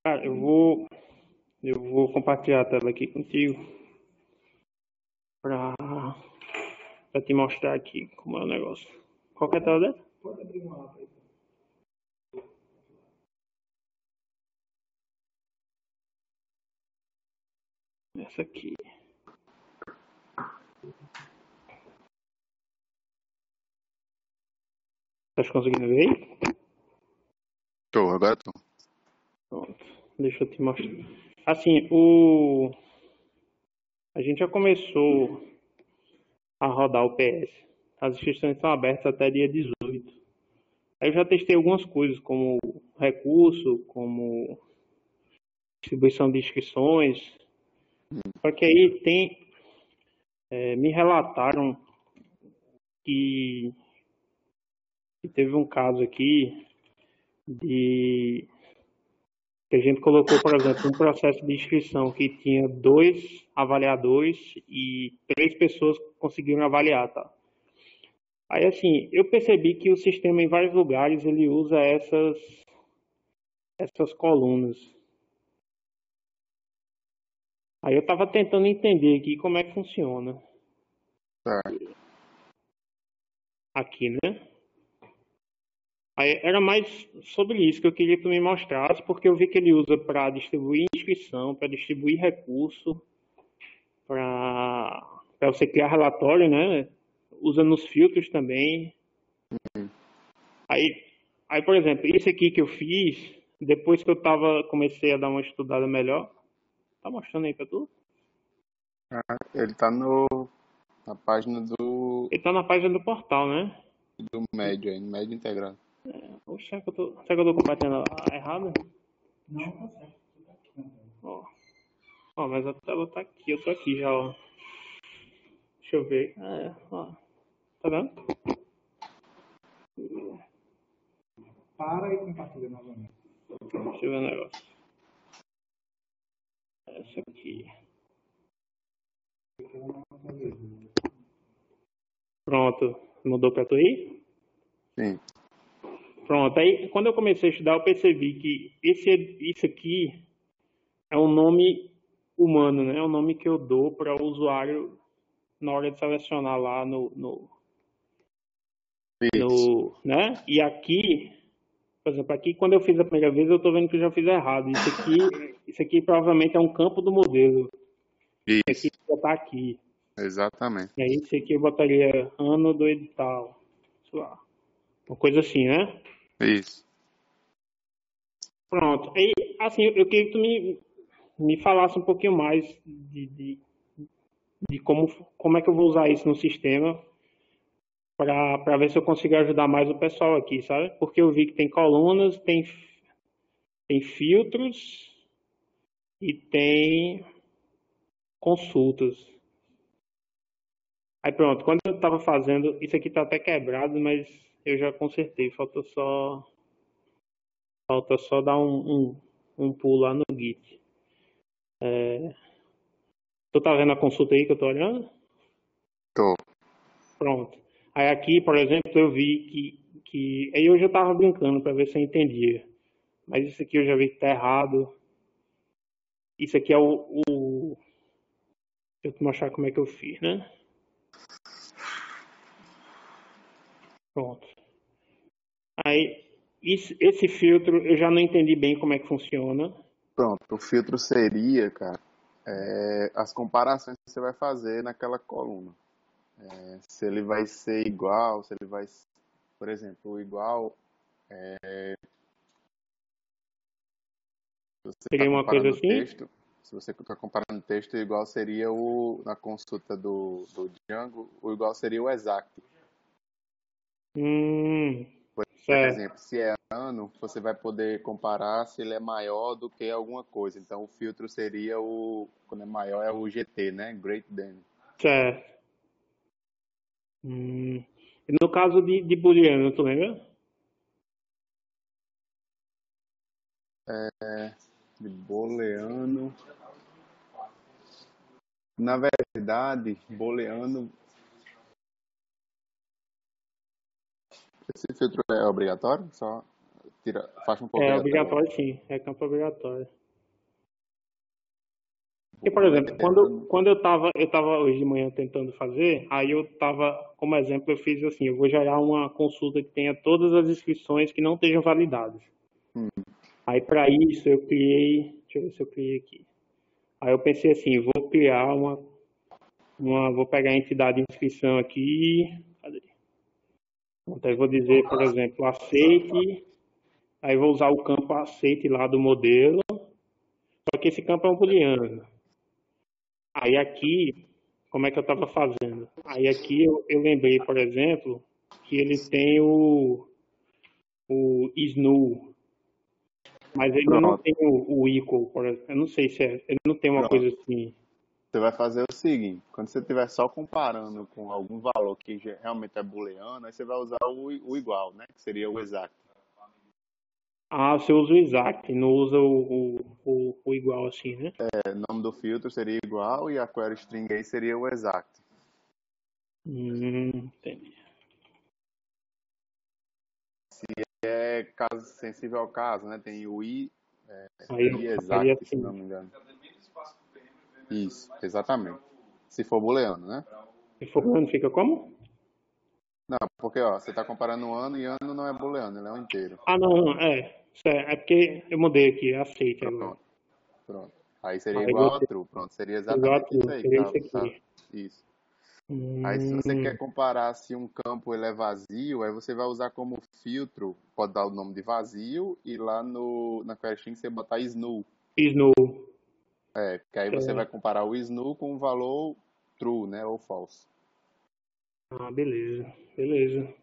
Cara, eu vou compartilhar a tela aqui contigo pra, pra te mostrar aqui como é o negócio. Qual que é a tela dela? Essa aqui. Tá conseguindo ver aí? Show, agora tô. Pronto. Deixa eu te mostrar. Assim, a gente já começou a rodar o PS. As inscrições estão abertas até dia 18. Aí eu já testei algumas coisas, como recurso, como distribuição de inscrições. Só que aí me relataram que, que teve um caso aqui de que a gente colocou, por exemplo, um processo de inscrição que tinha dois avaliadores e três pessoas conseguiram avaliar, tá? Aí, assim, eu percebi que o sistema em vários lugares ele usa essas colunas. Aí eu estava tentando entender aqui como é que funciona Certo. aqui, né? Aí era mais sobre isso que eu queria que tu me mostrasse, porque eu vi que ele usa para distribuir inscrição, para distribuir recurso, para você criar relatório, né? Usa nos filtros também. Aí, aí, por exemplo, isso aqui que eu fiz, depois que comecei a dar uma estudada melhor, tá mostrando aí pra tu? Ele tá na página Ele tá na página do portal, né? do médio aí, no médio integrado. Oxe, será que eu tô compartilhando errado? Ó, ó, mas a tela tá aqui, eu tô aqui já, ó. Deixa eu ver. Ó, tá vendo? Deixa eu ver o negócio. Essa aqui. Pronto. Mudou pra tu aí? Sim, Pronto. Aí, quando eu comecei a estudar, eu percebi que isso aqui é um nome humano, né? É um nome que eu dou para o usuário na hora de selecionar lá isso. né? E aqui, por exemplo, aqui quando eu fiz a primeira vez, eu estou vendo que eu já fiz errado. Isso aqui provavelmente é um campo do modelo. Isso aqui Isso, já está aqui. exatamente. E aí, isso aqui eu botaria ano do edital. Sei lá. Uma coisa assim, né? Isso. Pronto. Aí, assim, eu queria que tu me falasse um pouquinho mais de como é que eu vou usar isso no sistema para ver se eu consigo ajudar mais o pessoal aqui, sabe? Porque eu vi que tem colunas, tem filtros e tem consultas. Aí pronto, quando eu estava fazendo, isso aqui está até quebrado, mas eu já consertei. Falta só dar um pulo lá no Git. Tu tá vendo a consulta aí que eu tô olhando? Tô. Pronto. Aí aqui, por exemplo, eu vi que aí eu já estava brincando para ver se eu entendia. Mas isso aqui eu já vi que tá errado. Isso aqui é deixa eu te mostrar como é que eu fiz, né? Pronto. Aí, esse filtro eu já não entendi bem como é que funciona. Pronto, o filtro seria, cara, as comparações que você vai fazer naquela coluna. Se ele vai ser igual, se ele vai, por exemplo, o igual, se você está Seria uma coisa comparando o assim. texto, se você está comparando o texto, o igual seria na consulta do Django, o igual seria o exact. Hum, Por certo, exemplo, se é ano, você vai poder comparar se ele é maior do que alguma coisa. Então, o filtro seria quando é maior, é o GT, né? Great Than. certo. E no caso de booleano, tu lembra? De booleano. Na verdade, booleano, esse filtro é obrigatório? Só Faixa um pouco É obrigatória. obrigatório, sim. É campo obrigatório. E, por Não exemplo, quando, entendo. quando eu tava hoje de manhã tentando fazer, aí eu tava, como exemplo, eu fiz assim, eu vou gerar uma consulta que tenha todas as inscrições que não estejam validadas. Hum, Aí, para isso, eu criei, deixa eu ver se eu criei aqui. Aí eu pensei assim, vou criar vou pegar a entidade de inscrição aqui, cadê? Pronto, aí vou dizer, por exemplo, aceite, aí vou usar o campo aceite lá do modelo, só que esse campo é um booleano. Aí aqui, como é que eu estava fazendo? Aí aqui eu lembrei, por exemplo, que ele tem o snu, mas ele não Pronto, tem o equal, por exemplo. Eu não sei se é, ele não tem uma coisa pronto. assim. Você vai fazer o seguinte, quando você estiver só comparando com algum valor que realmente é booleano, aí você vai usar o igual, né? Que seria o exact. Ah, você usa o exact, não usa o igual assim, né? O nome do filtro seria igual e a query string aí seria o exact. Entendi. É caso sensível ao caso, né? Tem o Aí i eu faria exact, se não assim. me engano. Isso, exatamente. Se for booleano, né? Se for ano, fica como? Não, porque ó, você está comparando um ano e ano não é booleano, ele é um inteiro. Ah, não, não, é porque eu mudei aqui, aceite agora. Pronto, pronto. Aí seria Aí igual a botei true, pronto. Seria igual a exatamente isso true, aí que seria tá, isso tá, aqui. isso. Aí se você quer Hum, comparar se um campo ele é vazio, aí você vai usar como filtro, pode dar o nome de vazio e lá na query string você botar snu. snow. Que aí você vai É, comparar o snu com o valor true, né, ou false. ah, beleza, beleza.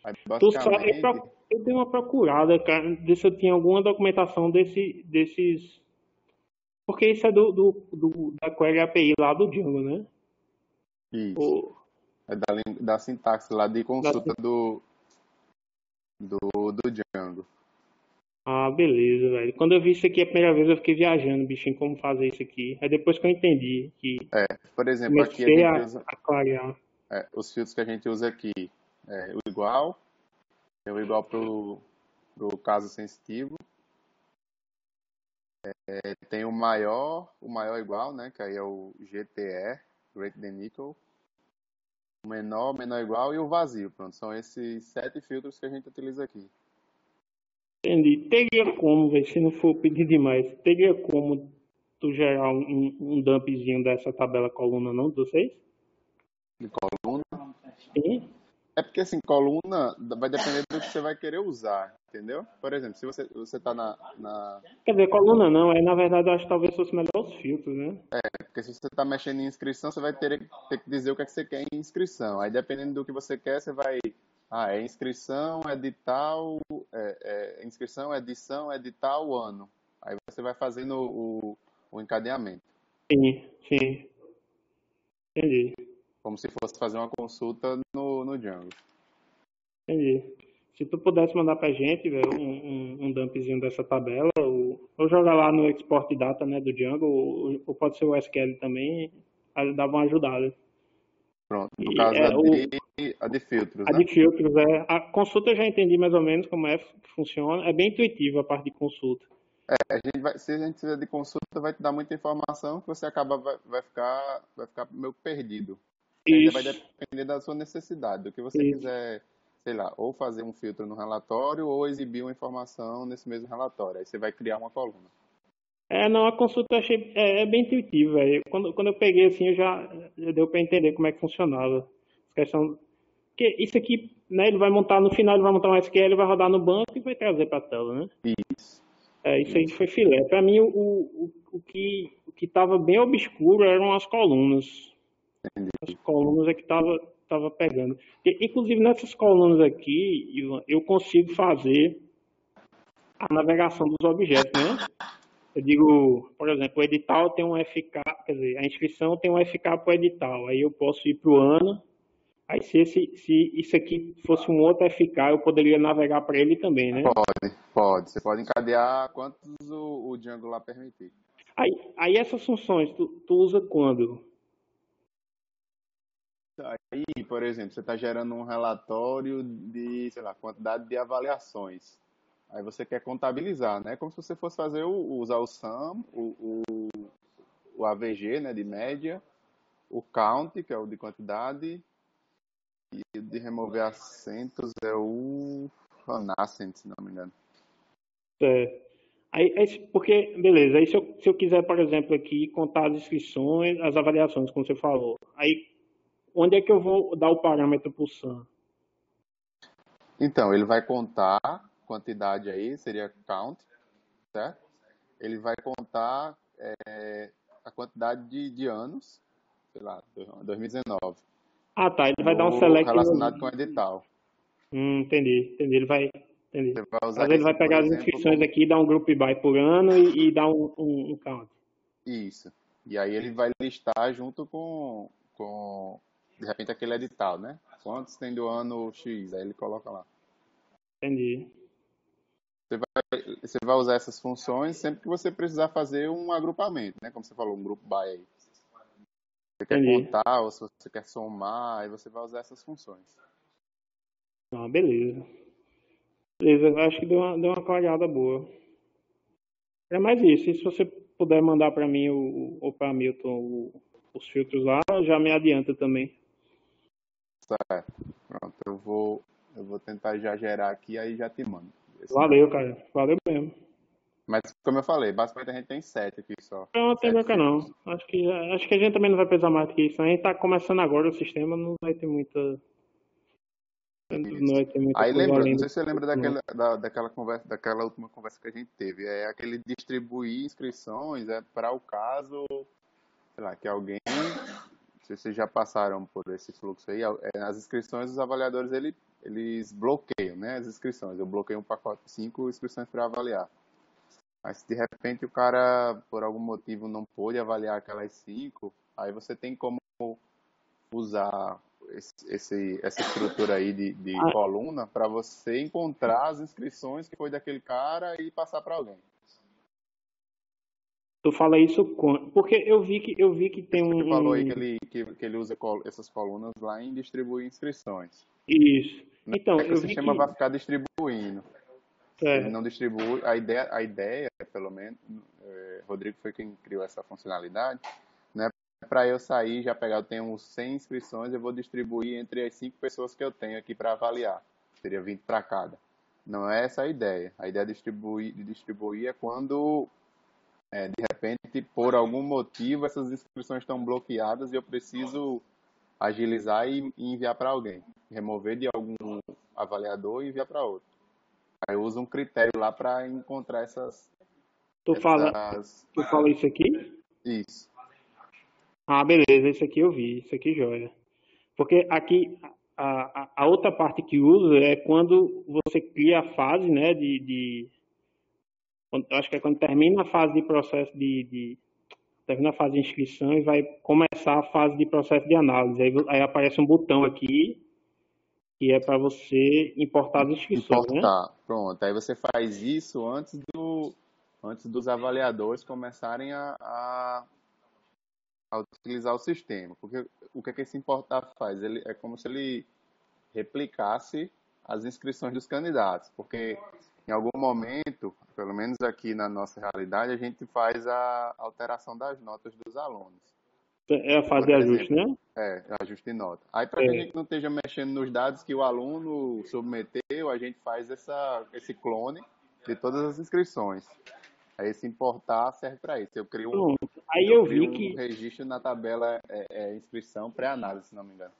Aí Tu sabe, basicamente, eu dei uma procurada, cara, ver se eu tinha alguma documentação desses. Porque isso é da Query API lá do Django, né? isso. O, É da sintaxe lá de da- consulta do Django. ah, beleza, velho. Quando eu vi isso aqui a primeira vez, eu fiquei viajando, bichinho, como fazer isso aqui. Aí depois que eu entendi, que Por exemplo, aqui a comecei gente a, usa a clarear. os filtros que a gente usa aqui. O igual, é o igual pro caso sensitivo. Tem o maior igual, né? Que aí é o GTE, Greater Than Equal. O menor, menor igual e o vazio. Pronto, são esses 7 filtros que a gente utiliza aqui. Entendi. Teria como, velho, se não for pedir demais, teria como tu gerar um dumpzinho dessa tabela coluna, não, de vocês? De coluna. Sim. É porque assim, coluna vai depender do que você vai querer usar, entendeu? Por exemplo, se você tá Quer dizer, coluna não, na verdade eu acho que talvez fosse melhor os filtros, né? porque se você está mexendo em inscrição, você vai ter que dizer o que é que você quer em inscrição. Aí dependendo do que você quer, você vai. Ah, é inscrição, edital, inscrição, edição, edital, ano. Aí você vai fazendo o encadeamento. Sim, sim, entendi, Como se fosse fazer uma consulta no Django. entendi. Se tu pudesse mandar pra gente, velho, um dumpzinho dessa tabela, ou jogar lá no export data, né, do Django, ou pode ser o SQL também, aí dava uma ajudada. Pronto. No E caso, a de filtros, a né? de filtros, a consulta eu já entendi mais ou menos como é que funciona, é bem intuitiva a parte de consulta. Se a gente precisa de consulta, vai te dar muita informação que você vai ficar meio perdido. Aí vai Isso, depender da sua necessidade, do que você isso. quiser, sei lá, ou fazer um filtro no relatório ou exibir uma informação nesse mesmo relatório. Aí você vai criar uma coluna. Não, a consulta eu achei bem intuitiva, velho. Quando eu peguei assim, já deu para entender como é que funcionava. A questão, porque isso aqui, né, ele vai montar no final, ele vai montar um SQL, vai rodar no banco e vai trazer para a tela, né? Isso, Isso aí isso. foi filé. Para mim, o que estava bem obscuro eram as colunas. As colunas é que tava pegando. Inclusive nessas colunas aqui, Ivan, eu consigo fazer a navegação dos objetos, né? Eu digo, por exemplo, o edital tem um FK, quer dizer, a inscrição tem um FK para o edital. Aí eu posso ir para o ano. Aí se isso aqui fosse um outro FK, eu poderia navegar para ele também, né? Pode. Você pode encadear quantos o Django lá permitir. Aí essas funções, tu usa quando? Aí, por exemplo, você está gerando um relatório de, sei lá, quantidade de avaliações. Aí você quer contabilizar, né? Como se você fosse fazer usar o SUM, o AVG, né, de média, o count, que é o de quantidade, e o de remover acentos é o nascent, se não me engano. É. Porque, beleza, aí se eu quiser, por exemplo, aqui contar as inscrições, as avaliações, como você falou, aí onde é que eu vou dar o parâmetro para o SAM? Então, ele vai contar quantidade aí, seria count, certo? Ele vai contar a quantidade de anos, sei lá, 2019, Ah, tá, ele vai dar um no, select relacionado com o no... edital. Entendi, ele vai... Entendi. Você vai Às usar vezes ele isso, vai por pegar as exemplo, inscrições como aqui, dar um group by por ano e dar um count. isso. E aí ele vai listar junto de repente, aquele edital, né? Quantos tem do ano X? Aí ele coloca lá. Entendi. Você vai usar essas funções sempre que você precisar fazer um agrupamento, né? Como você falou, um group by aí. Você quer Entendi. contar ou se você quer somar, aí você vai usar essas funções. Ah, beleza. Beleza, eu acho que deu uma clareada boa. É mais isso. E se você puder mandar para mim ou para Milton os filtros lá, já me adianta também. Certo. Pronto, eu vou tentar já gerar aqui, aí já te mando. Esse dá. Valeu, cara. Valeu mesmo. Mas, como eu falei, basicamente a gente tem 7 aqui só. Não tem 7 bronca filtros. não. Acho que a gente também não vai precisar mais do que isso. A gente tá começando agora o sistema, não vai ter não Isso. vai ter muita Aí coisa lembra, além não do sei se você lembra não. daquela conversa, daquela última conversa que a gente teve. É aquele distribuir inscrições para o caso, sei lá, que alguém, não sei se vocês já passaram por esse fluxo aí, as inscrições, os avaliadores, eles bloqueiam, né, as inscrições. Eu bloqueio um pacote de 5 inscrições para avaliar. Mas se de repente o cara, por algum motivo, não pôde avaliar aquelas 5, aí você tem como usar essa estrutura aí de Ah, coluna para você encontrar as inscrições que foi daquele cara e passar para alguém. tu fala isso porque eu vi que tem Você falou aí que um ele usa essas colunas lá em distribuir inscrições. isso. Não Então, é que o eu vi sistema vai que ficar distribuindo. Ele é, não distribui. A ideia, pelo menos, Rodrigo foi quem criou essa funcionalidade, né? Para eu sair, já pegar, eu tenho 100 inscrições, eu vou distribuir entre as 5 pessoas que eu tenho aqui para avaliar. Seria 20 para cada. Não é essa a ideia. A ideia de distribuir é quando, de repente, por algum motivo, essas inscrições estão bloqueadas e eu preciso agilizar e enviar para alguém. Remover de algum avaliador e enviar para outro. Aí eu uso um critério lá para encontrar tu fala essas. tu fala isso aqui? Isso. Ah, beleza, isso aqui eu vi, isso aqui joia. Porque aqui a outra parte que usa é quando você cria a fase, né, eu acho que é quando termina a fase de processo termina a fase de inscrição e vai começar a fase de processo de análise. Aí aparece um botão aqui que é para você importar as inscrições, né? Importar. Pronto. Aí você faz isso antes dos avaliadores começarem a utilizar o sistema. Porque o que esse importar faz? Ele, é como se ele replicasse as inscrições dos candidatos. Porque em algum momento, pelo menos aqui na nossa realidade, a gente faz a alteração das notas dos alunos. É a fase Por de ajuste, exemplo, né? ajuste de nota. Aí, para que a É. gente não esteja mexendo nos dados que o aluno submeteu, a gente faz esse clone de todas as inscrições. Aí, esse importar serve para isso. Eu crio um, Pronto. Aí eu eu crio vi um que registro na tabela inscrição pré-análise, se não me engano.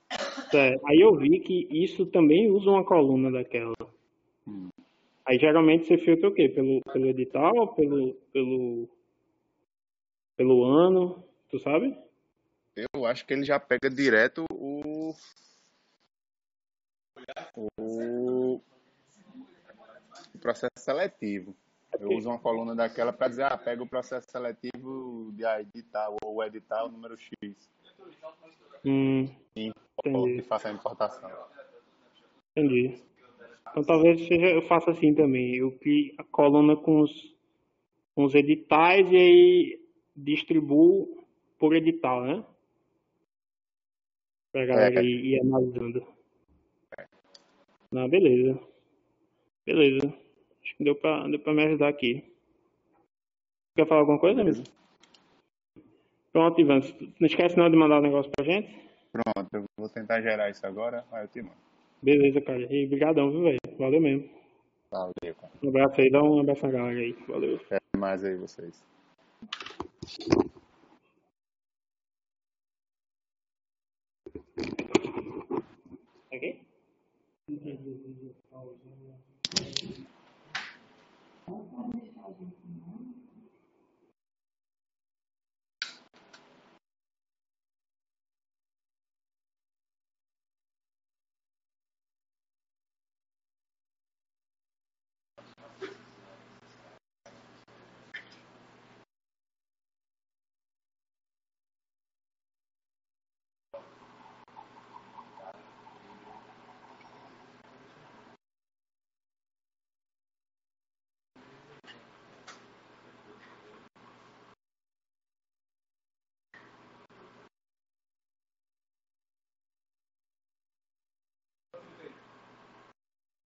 aí eu vi que isso também usa uma coluna daquela. Hum. Aí geralmente você filtra o quê? Pelo edital, pelo ano, tu sabe? Eu acho que ele já pega direto o processo seletivo. Eu uso uma coluna daquela para dizer, pega o processo seletivo de edital ou edital número X Hum, e entendi, faça a importação. entendi. Então talvez eu faça assim também. Eu crio a coluna com os editais e aí distribuo por edital, né? Pra galera É, ir analisando. Não, beleza. Beleza. Acho que deu pra me ajudar aqui. Quer falar alguma coisa, amigo? Beleza. Pronto, Ivan. Não esquece não de mandar o negócio pra gente. Pronto, eu vou tentar gerar isso agora, aí eu te mando. Beleza, cara. E brigadão, viu, velho? Valeu mesmo. Valeu, cara. Um abraço aí, dá um abraço na galera aí. Valeu. Até mais aí vocês. Ok?